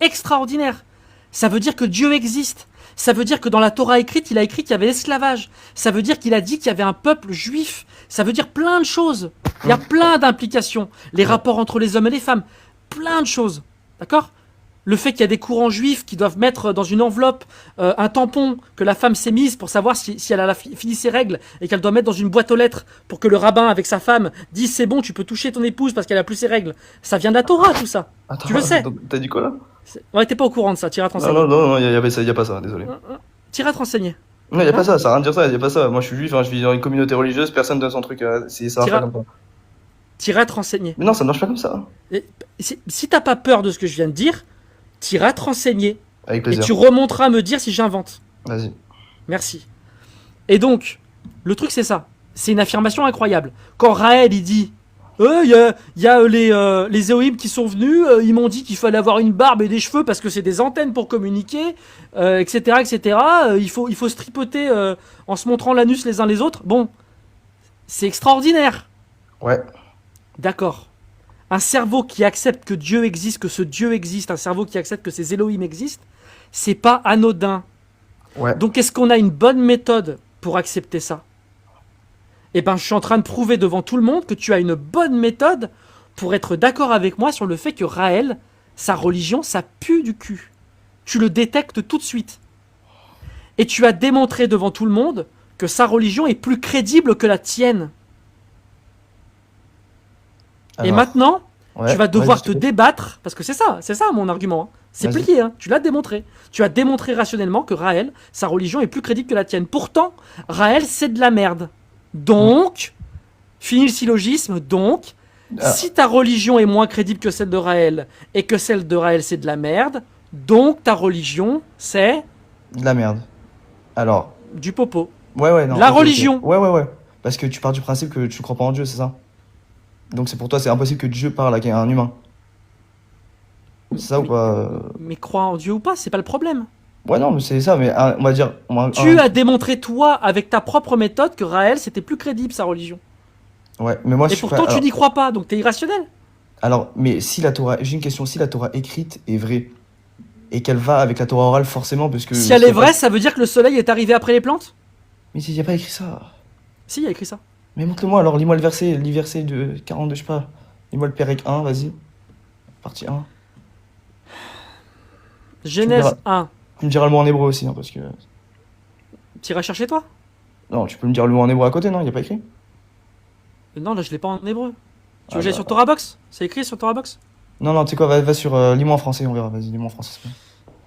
A: Extraordinaire. Ça veut dire que Dieu existe. Ça veut dire que dans la Torah écrite, il a écrit qu'il y avait l'esclavage. Ça veut dire qu'il a dit qu'il y avait un peuple juif. Ça veut dire plein de choses. Il y a plein d'implications. Les rapports entre les hommes et les femmes. Plein de choses. D'accord ? Le fait qu'il y a des courants juifs qui doivent mettre dans une enveloppe un tampon que la femme s'est mise pour savoir si elle a fini ses règles et qu'elle doit mettre dans une boîte aux lettres pour que le rabbin avec sa femme dise c'est bon, tu peux toucher ton épouse parce qu'elle a plus ses règles. Ça vient de la Torah, tout ça.
B: Attends,
A: tu le sais.
B: T'as dit quoi là?
A: Ouais, t'es pas au courant de ça, t'iras te renseigner.
B: Non, y a pas ça, désolé.
A: T'iras te renseigner.
B: Non, y a pas ça, ça a rien de dire ça, y a pas ça. Moi je suis juif, hein, je vis dans une communauté religieuse, personne donne son truc, ça va pas comme ça.
A: T'iras te renseigner.
B: Mais non, ça ne marche pas comme ça.
A: Si t'as pas peur de ce que je viens de dire, t'iras te renseigner.
B: Avec plaisir.
A: Et tu remonteras me dire si j'invente.
B: Vas-y.
A: Merci. Et donc, le truc c'est ça. C'est une affirmation incroyable. Quand Raël il dit il y a les Elohim qui sont venus, ils m'ont dit qu'il fallait avoir une barbe et des cheveux parce que c'est des antennes pour communiquer, etc. Il faut se tripoter en se montrant l'anus les uns les autres. Bon, c'est extraordinaire.
B: Ouais.
A: D'accord. Un cerveau qui accepte que Dieu existe, que ce Dieu existe, un cerveau qui accepte que ces Elohim existent, c'est pas anodin.
B: Ouais.
A: Donc est-ce qu'on a une bonne méthode pour accepter ça? Eh ben, je suis en train de prouver devant tout le monde que tu as une bonne méthode pour être d'accord avec moi sur le fait que Raël, sa religion, ça pue du cul. Tu le détectes tout de suite. Et tu as démontré devant tout le monde que sa religion est plus crédible que la tienne.
B: Alors,
A: et maintenant,
B: ouais,
A: tu vas devoir te débattre, parce que c'est ça mon argument. Hein. C'est plié, hein. Tu l'as démontré. Tu as démontré rationnellement que Raël, sa religion est plus crédible que la tienne. Pourtant, Raël, c'est de la merde. Donc, fini le syllogisme, donc, si ta religion est moins crédible que celle de Raël, et que celle de Raël c'est de la merde, donc ta religion c'est...
B: De la merde. Alors...
A: Du popo.
B: Ouais, non.
A: La religion.
B: Okay. Ouais. Parce que tu pars du principe que tu crois pas en Dieu, c'est ça? Donc c'est pour toi, c'est impossible que Dieu parle à un humain. C'est ça ou pas?
A: Mais croire en Dieu ou pas, c'est pas le problème.
B: Ouais, non, mais c'est ça, mais on va dire...
A: Tu as démontré, toi, avec ta propre méthode, que Raël, c'était plus crédible, sa religion.
B: Ouais, mais moi,
A: et pourtant, tu n'y crois pas, donc t'es irrationnel.
B: Alors, mais si la Torah... J'ai une question, si la Torah écrite est vraie, et qu'elle va avec la Torah orale, forcément, parce que...
A: Si elle est vraie, ça veut dire que le soleil est arrivé après les plantes?
B: Mais il n'y a pas écrit ça.
A: Si, il y a écrit ça. Mais
B: montre-le-moi, alors, lis-moi le verset de 42, je sais pas. Lis-moi le Pérec 1, vas-y. Partie 1.
A: Genèse 1.
B: Tu me diras le mot en hébreu aussi, hein, parce que...
A: Tu iras chercher toi?
B: Non, tu peux me dire le mot en hébreu à côté, non? Il n'y a pas écrit?
A: Non, là je l'ai pas en hébreu. Tu veux que j'aille sur TorahBox? C'est écrit sur TorahBox?
B: Non, tu sais quoi, va sur... lis-moi en français, on verra, vas-y, lis-moi en français.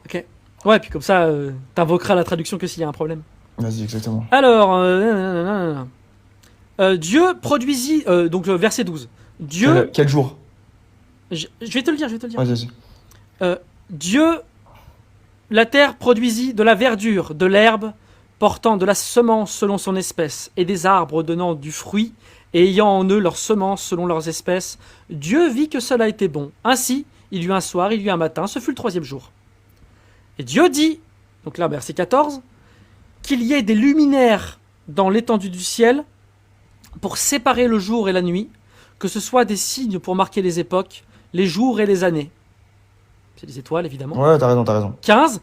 A: Ok. Ouais, puis comme ça, t'invoqueras la traduction que s'il y a un problème.
B: Vas-y, exactement.
A: Alors, Dieu produisit, donc verset 12. Dieu,
B: Quel jour?
A: je vais te le dire,
B: Vas-y.
A: Dieu, la terre produisit de la verdure, de l'herbe, portant de la semence selon son espèce, et des arbres donnant du fruit, et ayant en eux leur semence selon leurs espèces. Dieu vit que cela était bon. Ainsi, il y eut un soir, il y eut un matin, ce fut le 3e jour. Et Dieu dit, donc là, verset 14, qu'il y ait des luminaires dans l'étendue du ciel pour séparer le jour et la nuit, que ce soit des signes pour marquer les époques, les jours et les années. C'est des étoiles, évidemment.
B: Ouais, t'as raison.
A: 15.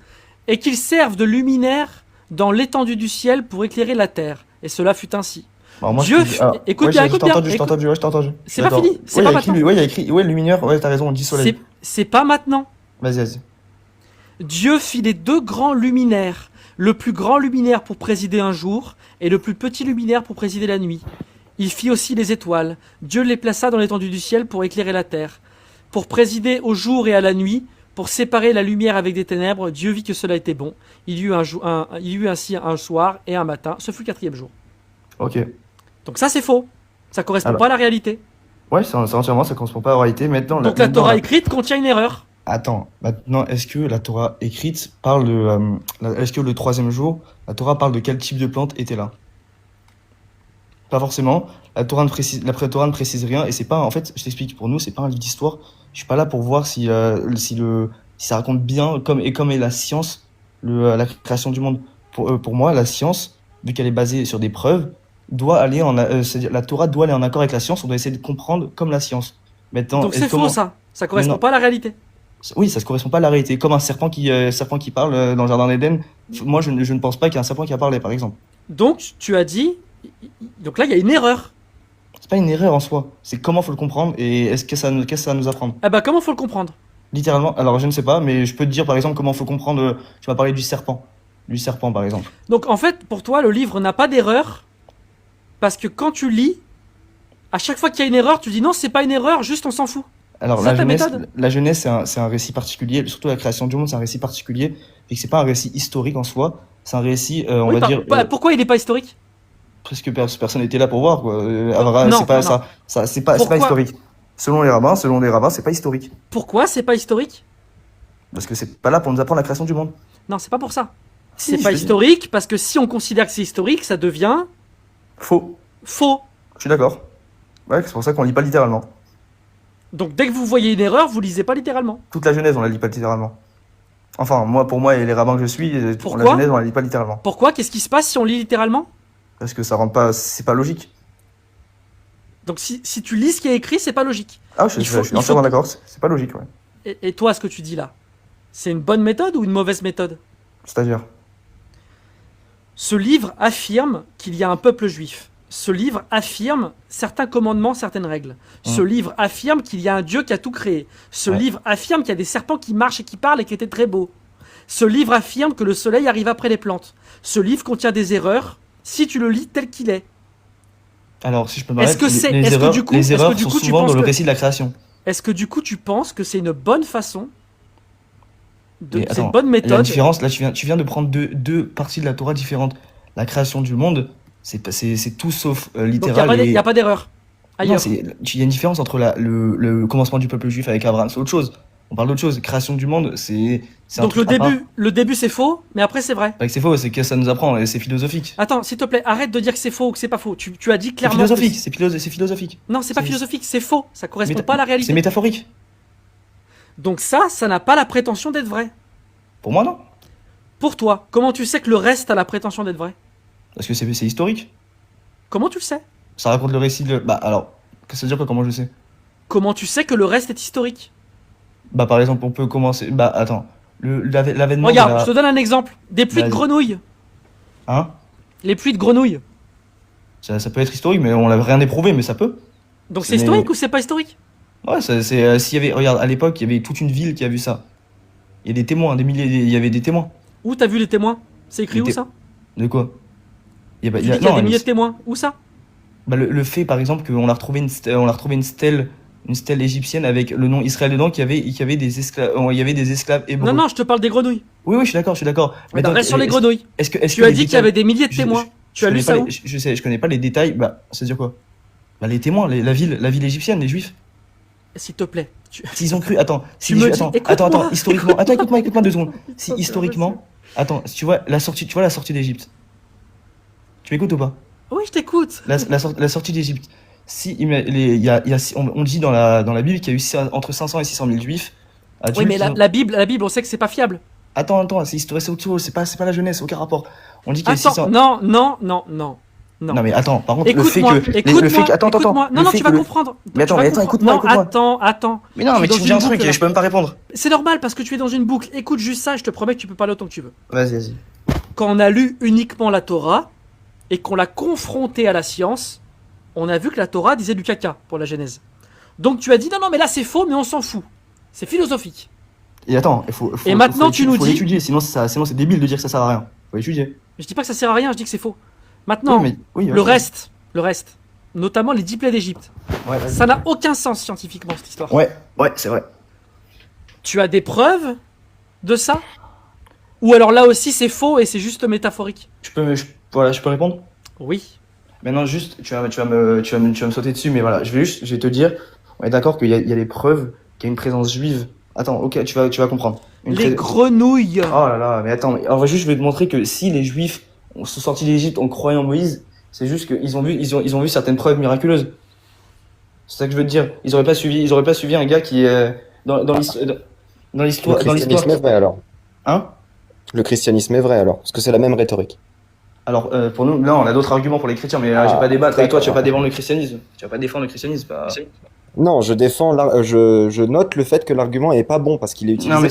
A: Et qu'ils servent de luminaires dans l'étendue du ciel pour éclairer la terre. Et cela fut ainsi.
B: Alors moi,
A: Dieu, écoute bien.
B: Je t'ai entendu.
A: C'est pas fini, c'est pas maintenant.
B: Ouais, il y a écrit, ouais, luminaire, ouais, t'as raison, on dit soleil.
A: C'est pas maintenant.
B: Vas-y.
A: Dieu fit les 2 grands luminaires, le plus grand luminaire pour présider un jour, et le plus petit luminaire pour présider la nuit. Il fit aussi les étoiles. Dieu les plaça dans l'étendue du ciel pour éclairer la terre. Pour présider au jour et à la nuit, pour séparer la lumière avec des ténèbres, Dieu vit que cela était bon. Il y eut ainsi un soir et un matin. Ce fut le 4e jour.
B: Ok.
A: Donc ça, c'est faux. Ça correspond pas à la réalité.
B: Ouais, entièrement, ça correspond pas à la réalité. Maintenant,
A: donc la Torah écrite contient une erreur.
B: Attends, maintenant, est-ce que la Torah écrite parle de... est-ce que le 3e jour, la Torah parle de quel type de plante était là? Pas forcément. La Torah ne précise rien, et c'est pas, en fait, je t'explique, pour nous, c'est pas un livre d'histoire. Je suis pas là pour voir si ça raconte bien, comme est la science, la création du monde. Pour moi, la science, vu qu'elle est basée sur des preuves, doit aller c'est-à-dire, la Torah doit aller en accord avec la science, on doit essayer de comprendre comme la science. Maintenant,
A: donc c'est faux, ça correspond pas à la réalité.
B: Oui, ça ne correspond pas à la réalité. Comme un serpent qui parle dans le jardin d'Éden. Moi, je ne pense pas qu'il y a un serpent qui a parlé, par exemple.
A: Donc, tu as dit... Donc là, il y a une erreur.
B: C'est pas une erreur en soi. C'est comment faut le comprendre et qu'est-ce que ça va nous apprendre.
A: Ah bah, comment faut le comprendre?
B: Littéralement, alors je ne sais pas, mais je peux te dire, par exemple, comment faut comprendre... Tu m'as parlé du serpent. Du serpent, par exemple.
A: Donc, en fait, pour toi, le livre n'a pas d'erreur. Parce que quand tu lis, à chaque fois qu'il y a une erreur, tu dis non, c'est pas une erreur, juste on s'en fout.
B: Alors la Genèse, c'est un récit particulier, surtout la création du monde, c'est un récit particulier, et que c'est pas un récit historique en soi, c'est un récit, on va dire.
A: Pourquoi il n'est pas historique?
B: Parce que personne n'était là pour voir, quoi. C'est pas historique. Selon les rabbins, c'est pas historique.
A: Pourquoi c'est pas historique?
B: Parce que c'est pas là pour nous apprendre la création du monde.
A: Non, c'est pas pour ça. C'est pas historique parce que si on considère que c'est historique, ça devient
B: faux. Je suis d'accord. Ouais, c'est pour ça qu'on lit pas littéralement.
A: Donc dès que vous voyez une erreur, vous lisez pas littéralement.
B: Toute la Genèse, on la lit pas littéralement. Enfin, pour moi et les rabbins que je suis,
A: pourquoi
B: la Genèse, on la lit pas littéralement.
A: Pourquoi? Qu'est-ce qui se passe si on lit littéralement?
B: Parce que ça rentre pas, c'est pas logique.
A: Donc si tu lis ce qui est écrit, c'est pas logique.
B: Ah, je suis entièrement d'accord, c'est pas logique, ouais.
A: Et toi, ce que tu dis là, c'est une bonne méthode ou une mauvaise méthode?
B: C'est-à-dire?
A: Ce livre affirme qu'il y a un peuple juif. Ce livre affirme certains commandements, certaines règles. Ce livre affirme qu'il y a un Dieu qui a tout créé. Ce livre affirme qu'il y a des serpents qui marchent et qui parlent et qui étaient très beaux. Ce livre affirme que le soleil arrive après les plantes. Ce livre contient des erreurs si tu le lis tel qu'il est.
B: Alors, si je peux me permettre, les erreurs sont souvent dans le récit de la création.
A: Est-ce que du coup tu penses que c'est une bonne façon c'est une bonne méthode?
B: La différence, là, tu viens de prendre deux parties de la Torah différentes. La création du monde, c'est tout sauf littéral.
A: Donc il n'y a pas d'erreur. Ailleurs.
B: Il y a une différence entre le commencement du peuple juif avec Abraham, c'est autre chose. On parle d'autre chose. Création du monde, c'est
A: donc le début c'est faux, mais après c'est vrai.
B: C'est faux, c'est que ça nous apprend, et c'est philosophique.
A: Attends, s'il te plaît, arrête de dire que c'est faux ou que c'est pas faux. Tu as dit clairement.
B: C'est philosophique.
A: Non, c'est pas philosophique, c'est faux. Ça correspond pas à la réalité.
B: C'est métaphorique.
A: Donc ça n'a pas la prétention d'être vrai.
B: Pour moi, non.
A: Pour toi, comment tu sais que le reste a la prétention d'être vrai?
B: Parce que c'est historique.
A: Comment tu le sais?
B: Ça raconte le récit de... Bah alors, qu'est-ce que ça veut dire, comment je sais?
A: Comment tu sais que le reste est historique?
B: Bah par exemple, on peut commencer... Bah attends, l'avènement...
A: Regarde, je te donne un exemple. Des pluies de grenouilles.
B: Hein?
A: Les pluies de grenouilles.
B: Ça peut être historique, mais on n'a rien éprouvé, mais ça peut.
A: Donc c'est historique ou c'est pas historique?
B: Ouais, s'il y avait... Regarde, à l'époque, il y avait toute une ville qui a vu ça. Il y a des témoins, il y avait des témoins.
A: Où t'as vu les témoins? C'est écrit où ça?
B: De quoi?
A: Il y a des milliers de témoins. Où ça?
B: Bah le fait, par exemple, qu'on a retrouvé une stèle
D: une stèle égyptienne avec le nom Israël dedans, qu'il y avait des esclaves hébreux.
A: Non, je te parle des grenouilles.
D: Oui, je suis d'accord.
A: Mais reste sur les grenouilles. Tu as dit qu'il y avait des milliers de témoins. Tu as lu ça où?
D: Je connais pas les détails. Bah, ça veut dire quoi? Bah, les témoins, la ville égyptienne, les juifs.
A: S'il te plaît.
D: S'ils ont cru, attends, historiquement, écoute-moi 2 secondes. Si historiquement, attends, tu vois la sortie d'Égypte. Tu m'écoutes ou pas?
A: Oui, je t'écoute.
D: La sortie d'Égypte. Si on dit dans la Bible qu'il y a eu entre 500 et 600 000 juifs.
A: Oui, mais la Bible, on sait que c'est pas fiable.
D: Attends, c'est historique, c'est autre chose, c'est pas la jeunesse, aucun rapport. On dit qu'il y a 600.
A: Non.
D: Non mais attends, par contre,
A: Écoute-moi.
D: Attends.
A: Non, tu vas comprendre.
D: Mais attends, écoute-moi.
A: Attends.
D: Mais non, mais tu me dis un truc et je peux même pas répondre.
A: C'est normal parce que tu es dans une boucle. Écoute juste ça, je te promets que tu peux parler autant que tu veux.
D: Vas-y.
A: Quand on a lu uniquement la Torah et qu'on l'a confrontée à la science, on a vu que la Torah disait du caca pour la Genèse. Donc tu as dit non, mais là c'est faux, mais on s'en fout. C'est philosophique.
D: Et attends,
A: maintenant tu nous dis.
D: Faut l'étudier, sinon c'est débile de dire que ça sert à rien. Faut l'étudier.
A: Je dis pas que ça sert à rien, je dis que c'est faux. Maintenant, le reste, notamment les 10 plaies d'Égypte, ça n'a aucun sens scientifiquement cette histoire.
D: Ouais, c'est vrai.
A: Tu as des preuves de ça? Ou alors là aussi c'est faux et c'est juste métaphorique?
D: Je peux répondre?
A: Oui.
D: Maintenant juste, tu vas me sauter dessus, mais voilà, je vais te dire, on est d'accord qu'il y a les preuves qu'il y a une présence juive. Attends, ok, tu vas comprendre.
A: Les grenouilles.
D: Oh là là, mais attends, en vrai, juste je vais te montrer que si les juifs sont sortis d'Égypte en croyant Moïse, c'est juste qu'ils ont vu certaines preuves miraculeuses. C'est ça que je veux te dire. Ils auraient pas suivi un gars qui est dans l'histoire.
E: Le christianisme est vrai alors.
D: Hein?
E: Le christianisme est vrai alors, parce que c'est la même rhétorique.
D: Alors pour nous, là, on a d'autres arguments pour les chrétiens, mais là, je vais pas débattre avec toi. Tu vas pas défendre le christianisme.
E: Non, je note le fait que l'argument est pas bon parce qu'il est utilisé.
D: Non,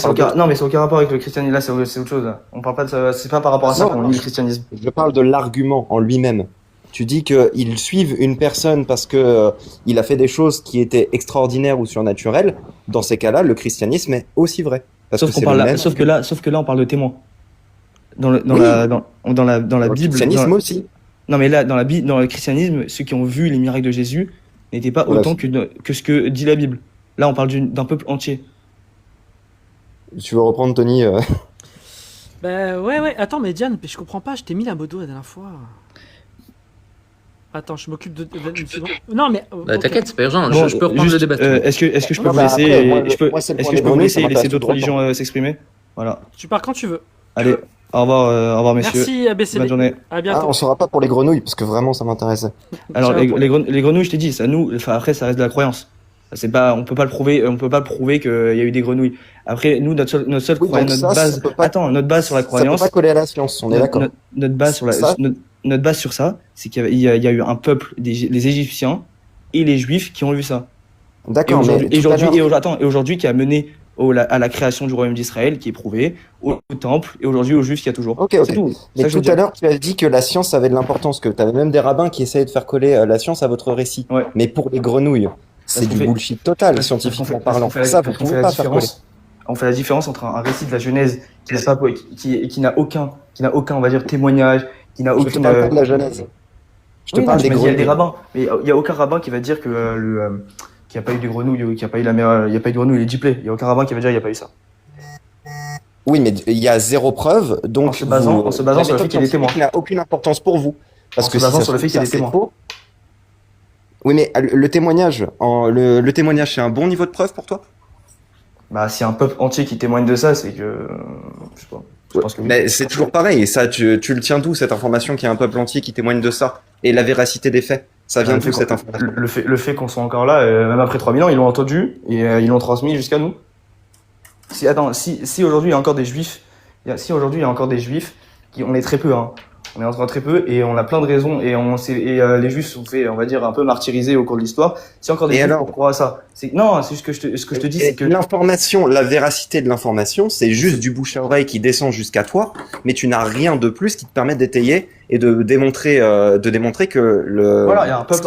D: mais c'est aucun rapport avec le christianisme. Là, c'est autre chose. On parle pas de ça. C'est pas par rapport à ça qu'on lit le christianisme.
E: Je parle de l'argument en lui-même. Tu dis qu'ils suivent une personne parce que il a fait des choses qui étaient extraordinaires ou surnaturelles. Dans ces cas-là, le christianisme est aussi vrai.
D: Sauf que là, on parle de témoins. Dans la Bible.
E: Le christianisme aussi.
D: Non, mais là, dans le christianisme, ceux qui ont vu les miracles de Jésus n'étaient pas autant que ce que dit la Bible. Là, on parle d'un peuple entier.
E: Tu veux reprendre, Tony
A: Bah ouais. Attends, mais Diane, je comprends pas. Je t'ai mis la modo la dernière fois. Attends, je m'occupe de une seconde. Non, mais.
C: T'inquiète, c'est pas urgent. Bon, je peux reprendre le débat.
D: Est-ce que je peux vous laisser et laisser d'autres religions s'exprimer? Voilà.
A: Tu pars quand tu veux.
D: Allez, au revoir, messieurs.
A: Merci, ABCD.
D: Bonne journée.
A: À bientôt.
E: On saura pas pour les grenouilles, parce que vraiment, ça m'intéressait.
D: Alors, les grenouilles, je t'ai dit, ça nous, après, ça reste de la croyance. On peut pas le prouver qu'il y a eu des grenouilles. Après, nous, notre seule croyance, notre base sur la croyance.
E: Ça peut pas coller à la science, on est d'accord.
D: Notre base sur ça, c'est qu'il y a eu un peuple, les Égyptiens et les Juifs qui ont vu ça.
E: D'accord,
D: et aujourd'hui, qui a mené à la création du royaume d'Israël, qui est prouvé, au temple, et aujourd'hui aux Juifs qui a toujours.
E: Ok. Mais tout à l'heure, tu as dit que la science avait de l'importance, que tu avais même des rabbins qui essayaient de faire coller la science à votre récit.
D: Ouais.
E: Mais pour les grenouilles, c'est du bullshit total, scientifiquement parlant. Ça, vous pouvez pas faire coller.
D: On fait la différence entre un récit de la Genèse qui n'a aucun, on va dire, témoignage, qui n'a aucun.
E: Je te parle pas de la Genèse. Je te parle des grenouilles.
D: Il y a des rabbins, mais il n'y a aucun rabbin qui va dire que qu'il n'y a pas eu de grenouilles, qu'il n'y a pas eu il n'y a pas eu de grenouilles, les diplés. Il n'y a aucun rabbin qui va dire qu'il n'y a pas eu ça.
E: Oui, mais il y a zéro preuve, donc.
D: En se basant sur le fait qu'il y a des témoins.
E: Qui n'a aucune importance pour vous.
D: Parce que sur le fait qu'il y a des témoins.
E: Oui, mais le témoignage, le témoignage, c'est un bon niveau de preuve pour toi?
D: Bah, si un peuple entier qui témoigne de ça, c'est que, je sais pas. Je pense que oui.
E: Mais c'est toujours pareil. Et ça, tu le tiens d'où, cette information qu'il y a un peuple entier qui témoigne de ça? Et la véracité des faits? Ça vient d'où, cette information?
D: Le fait qu'on soit encore là, même après 3000 ans, ils l'ont entendu, et ils l'ont transmis jusqu'à nous. Si aujourd'hui il y a encore des juifs, on est très peu, hein. On est encore très peu, et on a plein de raisons, et les juifs sont fait, on va dire, un peu martyrisés au cours de l'histoire. Si encore des juifs pour croire à ça. Non, c'est juste ce que je te dis, c'est que
E: l'information, la véracité de l'information, c'est juste du bouche à oreille qui descend jusqu'à toi, mais tu n'as rien de plus qui te permet d'étayer et de démontrer que le.
D: Voilà, il y a un peuple,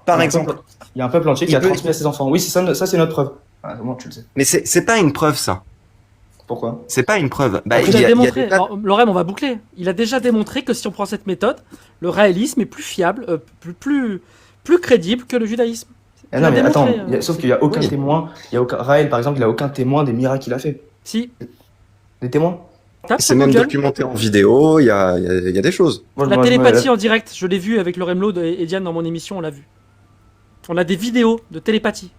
E: par exemple,
D: il y a un peuple entier qui a transmis à ses enfants. Oui, c'est ça, c'est notre preuve. Voilà, moi, tu le sais.
E: Mais c'est pas une preuve, ça.
D: Pourquoi?
E: C'est pas une preuve. Bah,
A: il a démontré. Lorem, on va boucler. Il a déjà démontré que si on prend cette méthode, le réalisme est plus fiable, plus crédible que le judaïsme.
B: Ah non, mais attends,
A: démontré,
B: sauf qu'il y a aucun témoin. Raël, par exemple, il a aucun témoin des miracles qu'il a fait.
A: Si.
B: Des témoins?
E: C'est même documenté en vidéo, il y a des choses.
A: La télépathie en direct, je l'ai vu avec le Remlo et Diane dans mon émission, on l'a vu. On a des vidéos de télépathie.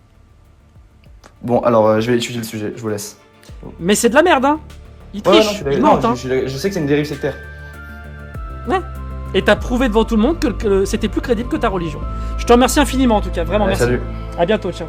B: Bon, alors je vais étudier le sujet, je vous laisse.
A: Mais c'est de la merde, hein. Il triche, il ment, hein.
B: Je sais que c'est une dérive sectaire.
A: Ouais. Et t'as prouvé devant tout le monde que c'était plus crédible que ta religion. Je te remercie infiniment en tout cas, vraiment merci.
B: Salut.
A: À bientôt, ciao.